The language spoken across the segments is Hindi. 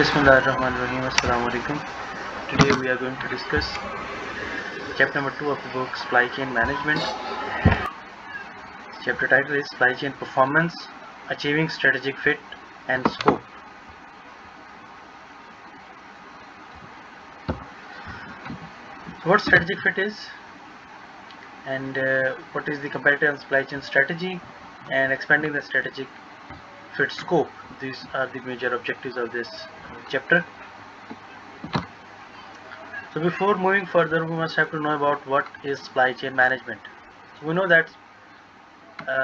Bismillahirrahmanirrahim. Assalamu alaikum. Today we are going to discuss chapter number 2 of the book Supply Chain Management. Chapter title is Supply Chain Performance, Achieving Strategic Fit and Scope. So what strategic fit is, and what is the competitive and supply chain strategy, and expanding the strategic fit scope. These are the major objectives of this chapter. So before moving further, we must have to know about what is supply chain management. So we know that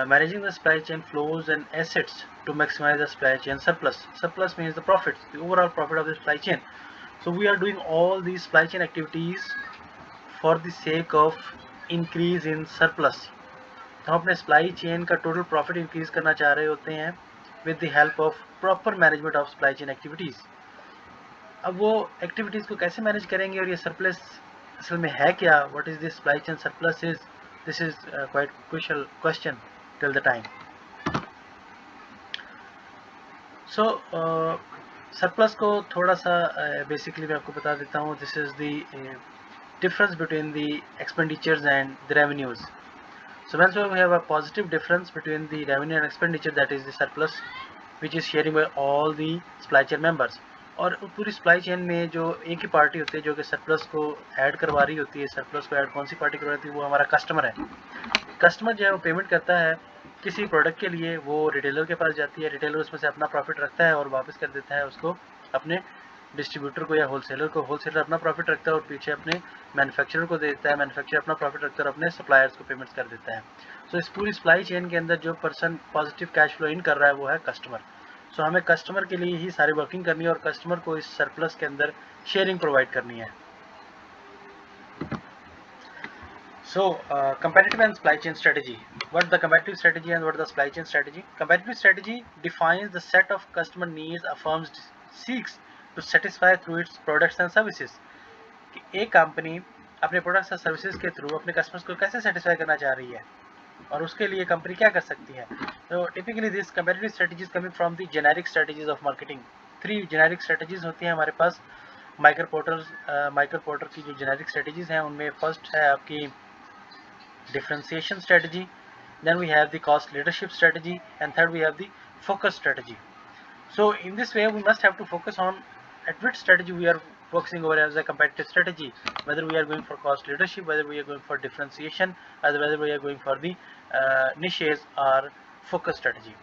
managing the supply chain flows and assets to maximize the supply chain surplus. Surplus means the profits, the overall profit of the supply chain. So we are doing all these supply chain activities for the sake of increase in surplus. हम अपने supply chain का total profit increase करना चाह रहे होते हैं with the help of proper management of supply chain activities. अब वो एक्टिविटीज़ को कैसे मैनेज करेंगे और ये सरप्लस असल में है क्या? What is this supply chain surplus is? This is quite crucial question till the time. So surplus को थोड़ा सा बेसिकली मैं आपको बता देता हूँ. This is the difference between the expenditures and the revenues. So once we have a positive difference between the revenue and expenditure, that is the surplus, which is sharing by all the supply chain members. और पूरी सप्लाई चेन में जो एक ही पार्टी होती है जो कि सरप्लस को ऐड करवा रही होती है. सरप्लस को ऐड कौन सी पार्टी करवाती है? वो हमारा कस्टमर है. कस्टमर जो है वो पेमेंट करता है किसी प्रोडक्ट के लिए, वो रिटेलर के पास जाती है. रिटेलर उसमें से अपना प्रॉफिट रखता है और वापस कर देता है उसको अपने डिस्ट्रीब्यूटर को या होलसेलर को. होलसेलर अपना प्रॉफिट रखता है और पीछे अपने मैन्युफैक्चरर को दे देता है. मैन्युफैक्चरर अपना प्रॉफिट रखता है और अपने सप्लायर्स को पेमेंट्स कर देता है. सो इस पूरी सप्लाई चेन के अंदर जो person positive cash flow in कर रहा है वो है कस्टमर. सो हमें कस्टमर के लिए ही सारी वर्किंग करनी है और कस्टमर को इस सरप्लस के अंदर शेयरिंग प्रोवाइड करनी है. So, competitive and supply chain strategy. What the competitive strategy and what the supply chain strategy? Competitive strategy defines the set of customer needs a firm seeks to satisfy through its products and services. कि एक कंपनी अपने प्रोडक्ट्स और सर्विसेज के थ्रू अपने कस्टमर्स को कैसे सेटिस्फाई करना चाह रही है और उसके लिए कंपनी क्या कर सकती है. तो typically this competitive strategies coming from the generic strategies of marketing. 3 generic strategies होती हैं हमारे पास. माइकल पोर्टर की जो generic strategies हैं उनमें फर्स्ट है आपकी differentiation strategy, then we have the cost leadership strategy, and third we have the focus strategy. So in this way we must have to focus on at which strategy we are focusing over as a competitive strategy, whether we are going for cost leadership, whether we are going for differentiation, or whether we are going for the niches or focus strategy.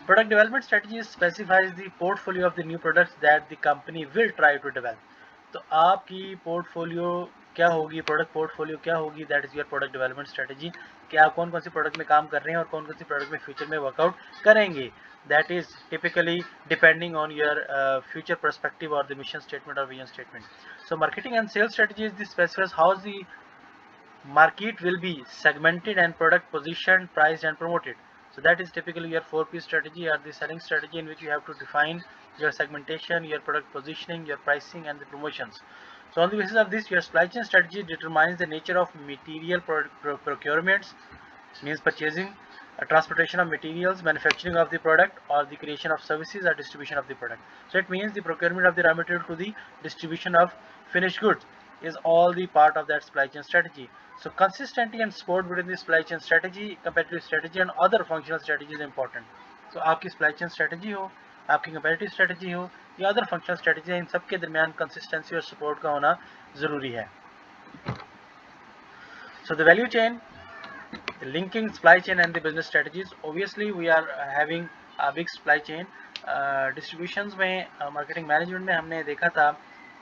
Product development strategy specifies the portfolio of the new products that the company will try to develop. तो आपकी पोर्टफोलियो क्या होगी, प्रोडक्ट पोर्टफोलियो क्या होगी, that is your product development strategy. कि आप कौन कौन सी प्रोडक्ट में काम कर रहे हैं और कौन कौन सी प्रोडक्ट में फ्यूचर में वर्कआउट करेंगे. That is typically depending on your future perspective और द मिशन स्टेटमेंट और vision statement. So marketing and sales strategy is the specifies how the market will be segmented and product positioned, priced and promoted. So that is typically your 4P strategy or the selling strategy, in which you have to define your segmentation, your product positioning, your pricing and the promotions. So on the basis of this, your supply chain strategy determines the nature of material procurements, means purchasing, transportation of materials, manufacturing of the product, or the creation of services or distribution of the product. So it means the procurement of the raw material to the distribution of finished goods is all the part of that supply chain strategy. So consistency and support between the supply chain strategy, competitive strategy and other functional strategy is important. So आपकी supply chain strategy हो, आपकी competitive strategy हो या other functional strategy है, इन सब के दरमियान consistency और support का होना ज़रूरी है. So the value chain, the linking supply chain and the business strategies. Obviously we are having a big supply chain. Distributions में, marketing management में हमने देखा था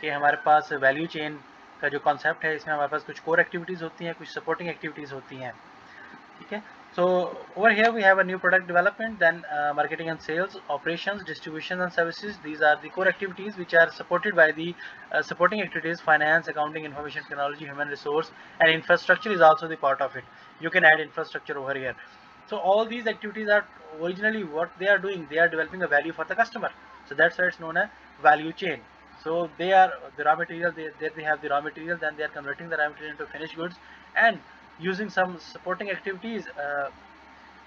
कि हमारे पास value chain का जो कॉन्सेप्ट है इसमें हमारे पास कुछ कोर एक्टिविटीज़ होती हैं, कुछ सपोर्टिंग एक्टिविटीज़ होती हैं. ठीक है. So over here we have a new product development, then marketing and sales, operations, distribution and services. These are the core activities which are supported by the supporting activities, finance, accounting, information technology, human resource, and infrastructure is also the part of it. You can add infrastructure over here. So all these activities are originally what they are doing. They are developing a value for the customer. So that's why it's known as value chain. So they are the raw material, they have the raw material, then they are converting the raw material into finished goods and using some supporting activities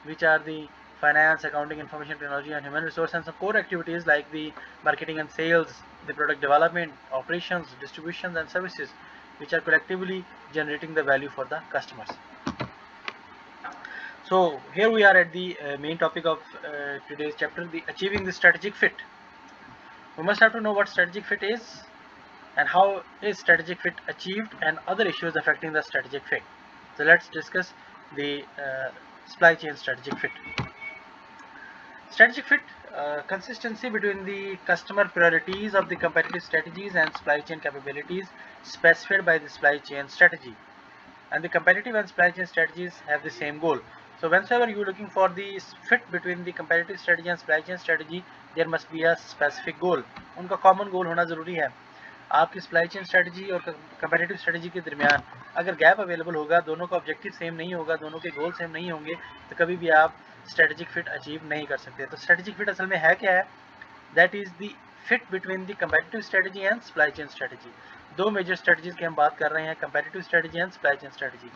which are the finance, accounting, information technology, and human resource, and some core activities like the marketing and sales, the product development, operations, distributions, and services, which are collectively generating the value for the customers. So here we are at the main topic of today's chapter, the achieving the strategic fit. We must have to know what strategic fit is and how is strategic fit achieved and other issues affecting the strategic fit. So let's discuss the supply chain strategic fit. Strategic fit, consistency between the customer priorities of the competitive strategies and supply chain capabilities specified by the supply chain strategy. And the competitive and supply chain strategies have the same goal. So whenever you are looking for the fit between the competitive strategy and supply chain strategy, there must be a specific goal. उनका common goal होना ज़रूरी है. आपकी supply chain strategy और competitive strategy के दरमियान अगर gap available होगा, दोनों का objective same नहीं होगा, दोनों के goal same नहीं होंगे, तो कभी भी आप strategic fit achieve नहीं कर सकते. तो strategic fit असल में है क्या है? That is the fit between the competitive strategy and supply chain strategy. दो मेजर स्ट्रेटजीज की हम बात कर रहे हैं, competitive strategy and supply chain strategy.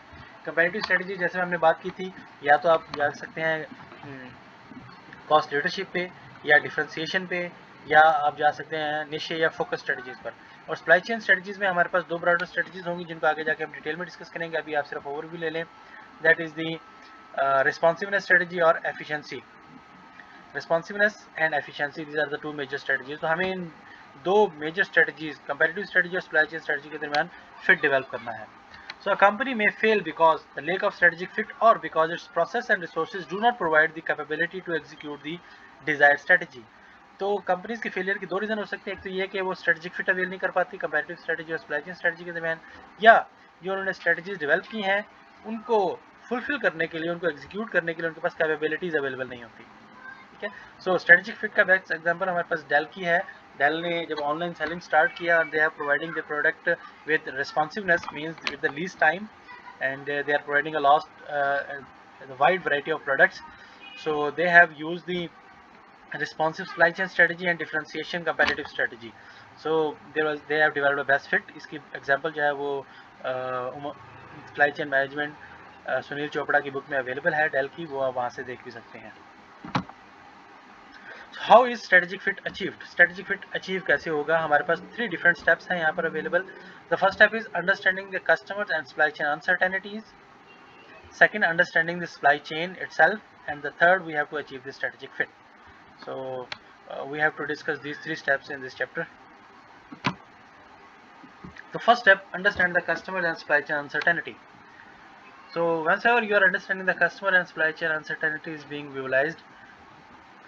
Competitive strategy जैसे हमने बात की थी, या तो आप जा सकते हैं कॉस्ट लीडरशिप पे, या डिफरेंशिएशन पे, या आप जा सकते हैं निशे या फोकस स्ट्रेटजीज पर. और सप्लाई चेन स्ट्रेटजीज में हमारे पास दो ब्रॉडर स्ट्रेटजीज होंगी जिनको आगे जाके हम डिटेल में डिस्कस करेंगे. अभी आप सिर्फ ओवरव्यू ले लें. That is the responsiveness strategy और efficiency. Responsiveness and efficiency, these are the two major strategies. तो हमें इन दो मेजर स्ट्रेटजीज, कंपैरेटिव स्ट्रेटजी और सप्लाई चेन स्ट्रेटजी के दरमियान फिट डेवलप करना है. सो अ कंपनी में fail because the lack of strategic fit और because its process and resources do not provide the capability to execute the desired strategy. तो कंपनीज की फेलियर की दो रीजन हो सकते हैं. एक तो ये कि वो स्ट्रेटजिक फिट अवेल नहीं कर पाती कंपैरेटिव स्ट्रेटजी और सप्लाई चेन स्ट्रेटजी के दरमियान, या जो उन्होंने स्ट्रेटजीज डेवलप की हैं उनको फुलफिल करने के लिए, उनको एग्जीक्यूट करने के लिए उनके पास कैपेबिलिटीज अवेलेबल नहीं होती. ठीक है. सो स्ट्रेटजिक फिट का बेस्ट एग्जांपल हमारे पास डेल की है. डेल ने जब ऑनलाइन सेलिंग स्टार्ट किया, they are providing the product with responsiveness, means with the least time, and they are providing a last wide variety of products. So they have used the responsive supply chain strategy and differentiation competitive strategy. So they have developed a best fit. इसकी एग्जांपल जो है वो supply chain management Sunil Chopra की बुक में अवेलेबल है डेल की, वो आप वहाँ से देख भी सकते हैं. How is strategic fit achieved? Strategic fit achieve कैसे होगा? हमारे पास 3 different steps हैं यहाँ पर available. The first step is understanding the customers and supply chain uncertainties. Second, understanding the supply chain itself, and the third, we have to achieve the strategic fit. So we have to discuss these 3 steps in this chapter. The first step, understand the customer and supply chain uncertainty. So whenever you are understanding the customer and supply chain uncertainty is being visualized,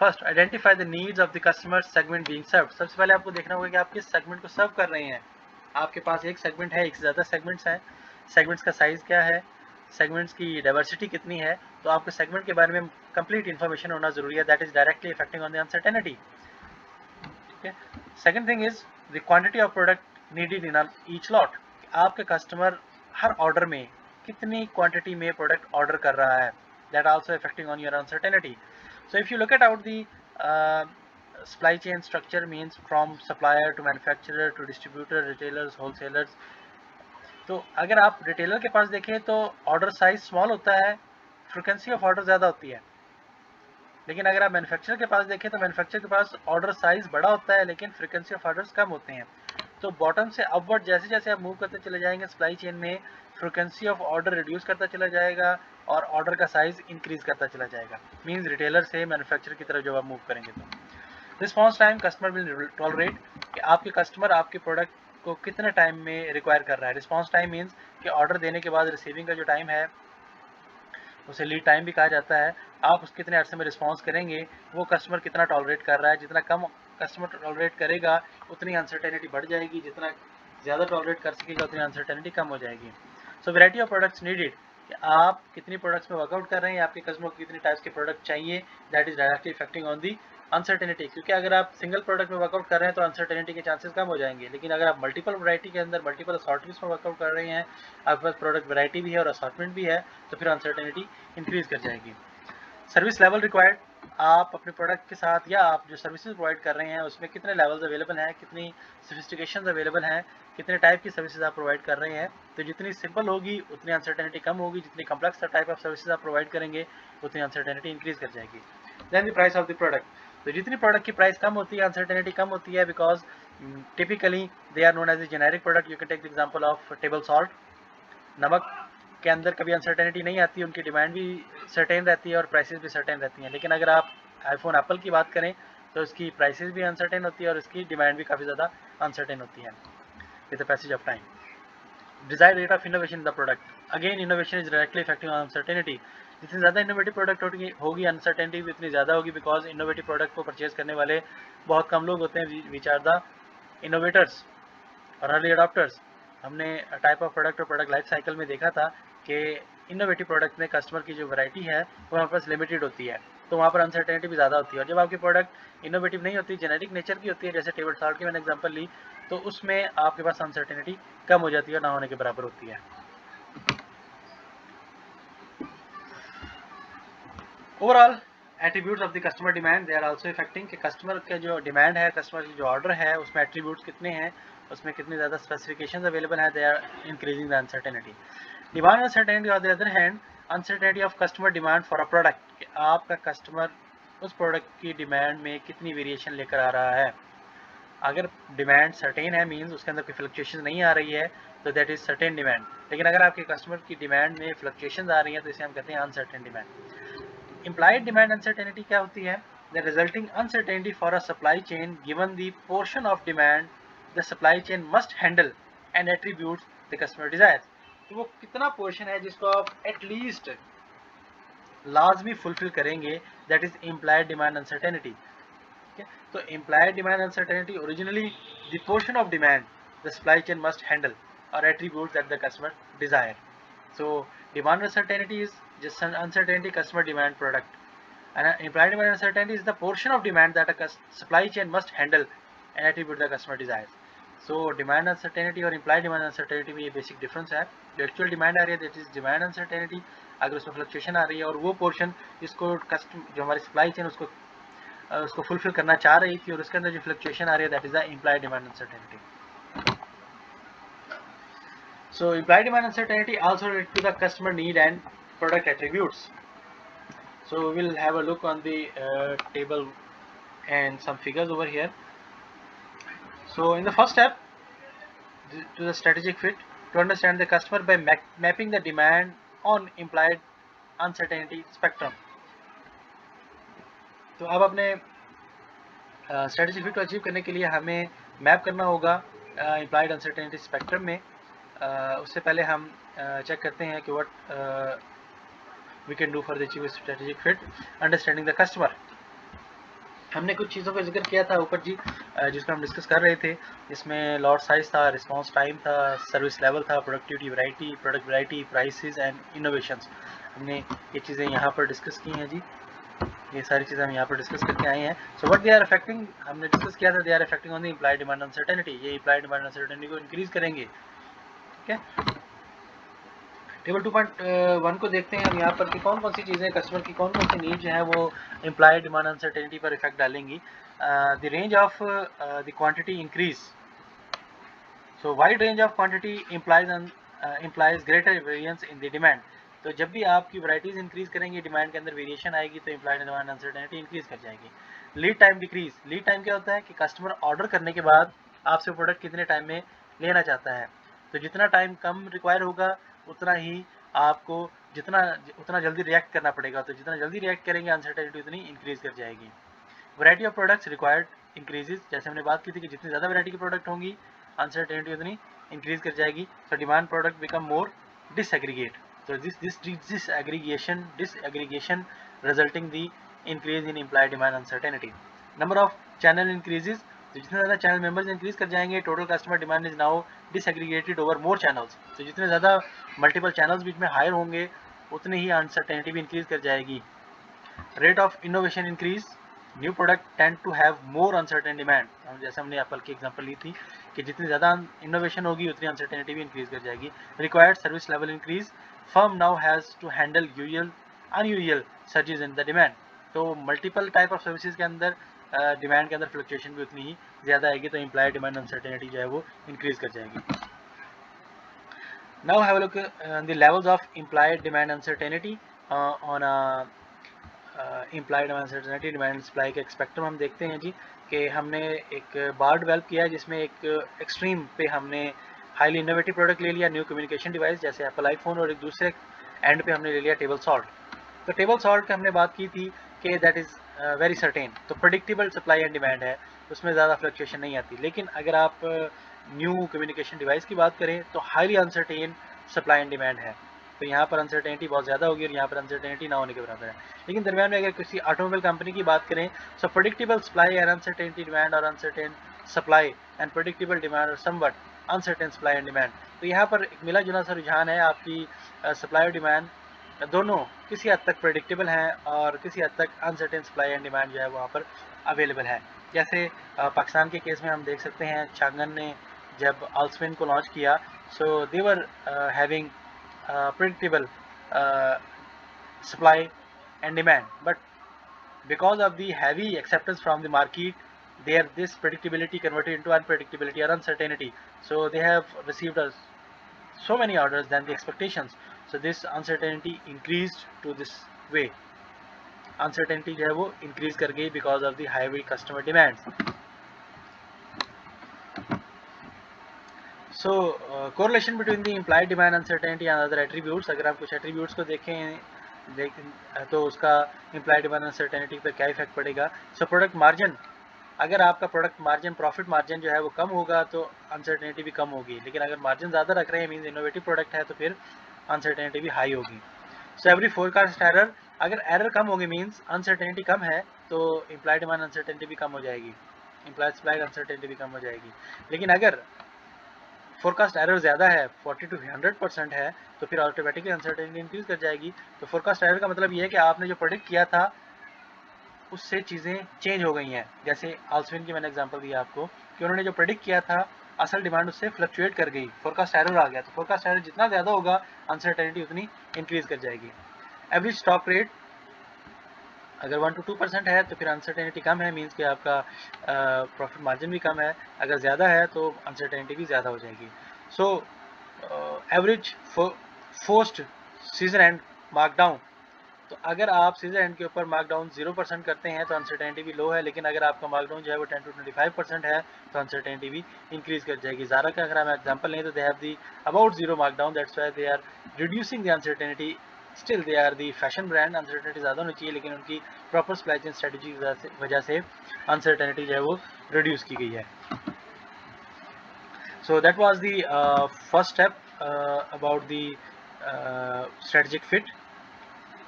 first identify the needs of the customer segment being served. सबसे पहले आपको देखना होगा कि आप किस सेगमेंट को सर्व कर रहे हैं. आपके पास एक सेगमेंट है, एक से ज़्यादा सेगमेंट्स हैं, सेगमेंट्स का साइज़ क्या है, सेगमेंट्स की डाइवर्सिटी कितनी है, तो आपको सेगमेंट के बारे में कंप्लीट इन्फॉर्मेशन होना ज़रूरी है. That is directly effecting on the uncertainty. ठीक है. Second thing is the quantity of product needed in each lot. आपके कस्टमर हर ऑर्डर में कितनी क्वांटिटी में प्रोडक्ट ऑर्डर कर रहा है. That also effecting on your uncertainty. So if you look at out the supply chain structure, means from supplier to manufacturer to distributor, retailers, wholesalers. तो अगर आप रिटेलर के पास देखें तो ऑर्डर साइज स्मॉल होता है, फ्रीक्वेंसी ऑफ ऑर्डर ज़्यादा होती है. लेकिन अगर आप मैन्युफैक्चरर के पास देखें तो मैन्युफैक्चरर के पास ऑर्डर साइज बड़ा होता है लेकिन फ्रीक्वेंसी ऑफ ऑर्डर्स कम होते हैं. तो बॉटम से अपवर्ड जैसे जैसे आप मूव करते चले जाएंगे सप्लाई चेन में, फ्रीक्वेंसी ऑफ ऑर्डर रिड्यूस करता चला जाएगा और ऑर्डर का साइज इंक्रीज करता चला जाएगा. मींस रिटेलर से मैन्युफैक्चरर की तरफ जब आप मूव करेंगे तो response time customer will tolerate, कि आपके कस्टमर आपके प्रोडक्ट को कितने टाइम में रिक्वायर कर रहा है. रिस्पॉन्स टाइम मींस कि ऑर्डर देने के बाद रिसीविंग का जो टाइम है उसे लीड टाइम भी कहा जाता है. आप उस कितने अरसे में रिस्पॉन्स करेंगे, वो कस्टमर कितना टॉलरेट कर रहा है. जितना कम कस्टमर टॉलरेट करेगा उतनी अनसर्टेनिटी बढ़ जाएगी, जितना ज़्यादा टॉलरेट कर सकेगा उतनी अनसर्टेनिटी कम हो जाएगी. सो वैरायटी ऑफ प्रोडक्ट्स नीडेड, कि आप कितनी प्रोडक्ट्स में वर्कआउट कर रहे हैं, आपके कस्टमर को कितने टाइप्स के प्रोडक्ट चाहिए. That is directly effecting on the uncertainty. क्योंकि अगर आप सिंगल प्रोडक्ट में वर्कआउट कर रहे हैं तो अनसर्टेनिटी के चांसेस कम हो जाएंगे. लेकिन अगर आप मल्टीपल वैरायटी के अंदर मल्टीपल असॉर्टमेंट्स में वर्कआउट कर रहे हैं, आपके पास प्रोडक्ट वैरायटी भी है और असॉर्टमेंट भी है, तो फिर अनसर्टेनिटी इंक्रीज कर जाएगी. सर्विस लेवल रिक्वायर्ड, आप अपने प्रोडक्ट के साथ या आप जो सर्विसेज प्रोवाइड कर रहे हैं उसमें कितने लेवल्स अवेलेबल हैं, कितनी सोफिस्टिकेशंस अवेलेबल हैं, कितने टाइप की सर्विसेज आप प्रोवाइड कर रहे हैं. तो जितनी सिंपल होगी उतनी अनसर्टेनिटी कम होगी, जितनी कम्प्लेक्स टाइप ऑफ सर्विसेज आप प्रोवाइड करेंगे उतनी अनसर्टेनिटी इंक्रीज कर जाएगी. Then the price of the product. तो जितनी प्रोडक्ट की प्राइस कम होती है, अनसर्टेनिटी कम होती है, because typically they are known as a generic product. You can take the example of table salt. नमक के अंदर कभी अनसर्टेनिटी नहीं आती, उनकी डिमांड भी सर्टेन रहती है और प्राइसेस भी सर्टेन रहती हैं. लेकिन अगर आप आईफोन एप्पल की बात करें तो इसकी प्राइसेस भी अनसर्टेन होती है और इसकी डिमांड भी काफ़ी ज़्यादा अनसर्टेन होती है with the passage of time. Desired rate of innovation in the product. Again innovation is directly effecting on uncertainty. जितनी ज़्यादा इनोवेटिव प्रोडक्ट होगी अनसर्टेनिटी भी उतनी ज़्यादा होगी, बिकॉज इनोवेटिव प्रोडक्ट को परचेज करने वाले बहुत कम लोग होते हैं, विच आर द इनोवेटर्स और अर्ली अडॉप्टर्स. हमने टाइप ऑफ प्रोडक्ट और प्रोडक्ट लाइफ साइकिल में देखा था कि इनोवेटिव प्रोडक्ट में कस्टमर की जो वैरायटी है वो हमारे पास लिमिटेड होती है, तो वहाँ पर अनसर्टेनिटी भी ज़्यादा होती है. और जब आपकी प्रोडक्ट इनोवेटिव नहीं होती, जेनेरिक नेचर की होती है, जैसे टेबल सॉल्ट की मैंने एग्जांपल ली, तो उसमें आपके पास अनसर्टेनिटी कम हो जाती है, ना होने के बराबर होती है. Overall attributes of the customer demand, they are also effecting कि कस्टमर का जो डिमांड है, कस्टमर की जो ऑर्डर है, उसमें एट्रीब्यूट्स कितने हैं, उसमें कितनी ज़्यादा स्पेसिफिकेशंस अवेलेबल हैं, they are increasing the uncertainty. Demand uncertainty on the other hand, uncertainty of customer demand for a product, कि आपका कस्टमर उस प्रोडक्ट की डिमांड में कितनी वेरिएशन लेकर आ रहा है. अगर डिमांड सर्टेन है, मीन्स उसके अंदर कोई फ्लक्चुएशन नहीं आ रही है, तो दैट इज सर्टेन डिमांड. लेकिन अगर आपके कस्टमर की डिमांड में फ्लक्चुएशन आ रही है तो इसे हम कहते हैं uncertain demand. Implied demand uncertainty क्या होती है? The resulting uncertainty for a supply chain given the portion of demand the supply chain must handle and attributes the customer desires. तो वो कितना पोर्शन है जिसको आप एटलीस्ट लाजमी फुलफिल करेंगे, that is implied demand uncertainty. तो implied demand uncertainty originally the portion of demand the supply chain must handle और attributes that the customer desire. So demand uncertainty is just an uncertainty customer demand product, and implied demand uncertainty is the portion of demand that a supply chain must handle and attribute the customer desires. So demand uncertainty और implied demand uncertainty में ये basic difference है. जो actual demand आ रही है that is demand uncertainty, अगर उसमें fluctuation आ रही है, और वो portion जिसको जो हमारी supply chain उसको fulfill करना चाह रही थी और उसके अंदर जो fluctuation आ रही है, that is the implied demand uncertainty. So implied demand uncertainty also related to the customer need and product attributes. So we'll have a look on the table and some figures over here. So in the first step, to the strategic fit, to understand the customer by mapping the demand on implied uncertainty spectrum. तो अब अपने strategic fit को अचीव करने के लिए हमें मैप करना होगा implied uncertainty spectrum में. उससे पहले हम चेक करते हैं कि what we can do for the achieve strategic fit, understanding the customer. हमने कुछ चीज़ों का जिक्र किया था ऊपर जी, जिसको हम डिस्कस कर रहे थे, जिसमें लॉट साइज था, रिस्पांस टाइम था, सर्विस लेवल था, productivity variety, product variety, prices and innovations. हमने ये चीज़ें यहाँ पर डिस्कस की हैं जी, ये सारी चीज़ें हम यहाँ पर डिस्कस करके आए हैं. So what they are affecting, हमने डिस्कस किया था, they are affecting on the implied demand uncertainty. ये इम्प्लाइड डिमांड अनसर्टेनिटी को इंक्रीज करेंगे. ठीक है, टेबल 2.1 को देखते हैं हम यहाँ पर कि कौन कौन सी चीज़ें कस्टमर की कौन कौन सी नीड जो है वो इम्प्लाइड डिमांड अनसर्टेनिटी पर इफेक्ट डालेंगी. The range of the quantity increase. So wide range of quantity implies greater variance in the demand. तो जब भी आपकी वैरायटीज इंक्रीज करेंगी, डिमांड के अंदर वेरिएशन आएगी, तो इम्प्लाइड डिमांड अनसर्टेनिटी इंक्रीज कर जाएगी. Lead time decrease. Lead time क्या होता है कि कस्टमर ऑर्डर करने के बाद आपसे प्रोडक्ट कितने टाइम में लेना चाहता है. तो जितना टाइम कम रिक्वायर होगा उतना ही आपको उतना जल्दी रिएक्ट करना पड़ेगा. तो जितना जल्दी रिएक्ट करेंगे अनसर्टेनिटी उतनी इंक्रीज कर जाएगी. Variety of products required increases. जैसे हमने बात की थी कि जितनी ज़्यादा वैरायटी की प्रोडक्ट होंगी अनसर्टेनिटी उतनी इंक्रीज कर जाएगी. So demand product become more disaggregate. तो disaggregation resulting the increase in implied demand uncertainty. Number of channel increases. तो जितने ज़्यादा चैनल मेंबर्स इंक्रीज कर जाएंगे, total customer demand is now disaggregated over more channels. तो जितने ज़्यादा मल्टीपल चैनल्स बीच में हायर होंगे उतनी ही अनसर्टेनिटी भी इंक्रीज कर जाएगी. Rate of innovation increase. New product tend to have more uncertain demand. जैसे हमने एप्पल की एग्जांपल ली थी कि जितनी ज़्यादा इनोवेशन होगी उतनी अनसर्टेनिटी भी इंक्रीज कर जाएगी. Required service level increase. Firm now has to handle usual unusual surges in the demand. तो मल्टीपल टाइप ऑफ सर्विसेज के अंदर डिमांड के अंदर फ्लक्चुएशन भी उतनी ही ज़्यादा आएगी, तो इम्प्लाइड डिमांड अनसर्टेनिटी जो है वो इंक्रीज कर जाएगी. Now have a look at the levels of implied demand uncertainty on a implied uncertainty demand supply के स्पेक्ट्रम हम देखते हैं जी कि हमने एक बार डेवलप किया है जिसमें एक एक्सट्रीम पे हमने हाईली इनोवेटिव प्रोडक्ट ले लिया, न्यू कम्युनिकेशन डिवाइस जैसे एप्पल आईफोन, और एक दूसरे एंड पे हमने ले लिया टेबल सॉल्ट। तो टेबल सॉल्ट की हमने बात की थी कि दैट इज़ वेरी सर्टेन, तो प्रेडिक्टेबल सप्लाई एंड डिमांड है, उसमें ज़्यादा फ्लक्चुएशन नहीं आती। लेकिन अगर आप न्यू कम्युनिकेशन डिवाइस की बात करें तो highly uncertain supply and demand है, तो यहाँ पर अनसर्टेनिटी बहुत ज़्यादा होगी और यहाँ पर अनसर्टेनिटी ना होने के बराबर है। लेकिन दरम्यान में अगर किसी ऑटोमोबाइल कंपनी की बात करें, so predictable supply and uncertainty demand और uncertain supply and predictable demand और somewhat uncertain supply and demand, तो यहाँ पर एक मिला जुला सा रुझान है, आपकी सप्लाई और डिमांड दोनों किसी हद तक प्रेडिक्टेबल हैं और किसी हद तक अनसर्टेन सप्लाई एंड डिमांड जो है वहाँ पर अवेलेबल है। जैसे पाकिस्तान के केस में हम देख सकते हैं, चांगन ने जब आल्सविन को लॉन्च किया, so they were having predictable supply and demand, but because of the heavy acceptance from the market, this predictability converted into unpredictability or uncertainty, so they have received so many orders than the expectations, so this uncertainty increased to this way, uncertainty जो है वो increase कर गई because of the heavy customer demands. So correlation between the implied demand uncertainty and other attributes, अगर आप कुछ attributes को देखें तो उसका implied demand uncertainty पर क्या इफेक्ट पड़ेगा। So product margin, अगर आपका प्रोडक्ट मार्जिन, प्रॉफिट मार्जिन जो है वो कम होगा तो अनसर्टेनिटी भी कम होगी, लेकिन अगर मार्जिन ज़्यादा रख रहे हैं मीन्स इनोवेटिव प्रोडक्ट है तो फिर अनसर्टेनिटी भी हाई होगी। सो एवरी फोरकास्ट एरर, अगर एरर कम होगी मीन्स अनसर्टेनिटी कम है तो इम्प्लाइड डिमांड अनसर्टेनिटी भी कम हो जाएगी, इम्प्लाइड सप्लाई अनसर्टेनिटी भी कम हो जाएगी। लेकिन अगर फोरकास्ट एरर ज़्यादा है, 40 to 100% है, तो फिर ऑटोमेटिकली अनसर्टेनिटी इंक्रीज कर जाएगी। तो फोरकास्ट एरर का मतलब ये है कि आपने जो प्रेडिक्ट किया था उससे चीज़ें चेंज हो गई हैं। जैसे आल्सविन की मैंने एग्जांपल दिया आपको कि उन्होंने जो प्रेडिक्ट किया था असल डिमांड उससे फ्लक्चुएट कर गई, फोरकास्ट एरर आ गया, तो फोरकास्ट एरर जितना ज़्यादा होगा अनसर्टेनिटी उतनी इंक्रीज कर जाएगी। एवरेज स्टॉक रेट अगर 1 to 2% है तो फिर अनसर्टेनिटी कम है, मीन्स कि आपका प्रॉफिट मार्जिन भी कम है, अगर ज़्यादा है तो अनसर्टेनिटी भी ज़्यादा हो जाएगी। So average forecast season and markdown, तो अगर आप सीजन एंड के ऊपर मार्कडाउन 0% करते हैं तो अनसर्टेनिटी भी लो है, लेकिन अगर आपका मार्कडाउन जो है वो 10 to 25% है तो अनसर्टेनिटी भी इंक्रीज कर जाएगी। ज़ारा का अगर हम एग्जांपल लें तो they have the about zero markdown, that's why they are reducing the uncertainty, still they are the fashion brand, uncertainty ज़्यादा होनी चाहिए लेकिन उनकी प्रॉपर सप्लाई चेन स्ट्रेटजी की वजह से अनसर्टेनिटी जो है वो रिड्यूस की गई है। So that was the first step about the strategic fit.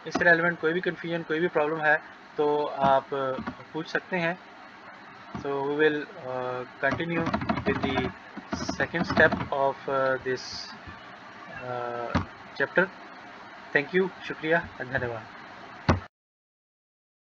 इससे रेलिवेंट कोई भी कन्फ्यूजन, कोई भी प्रॉब्लम है तो आप पूछ सकते हैं। So we will continue with the second step of this chapter. Thank you, शुक्रिया, धन्यवाद।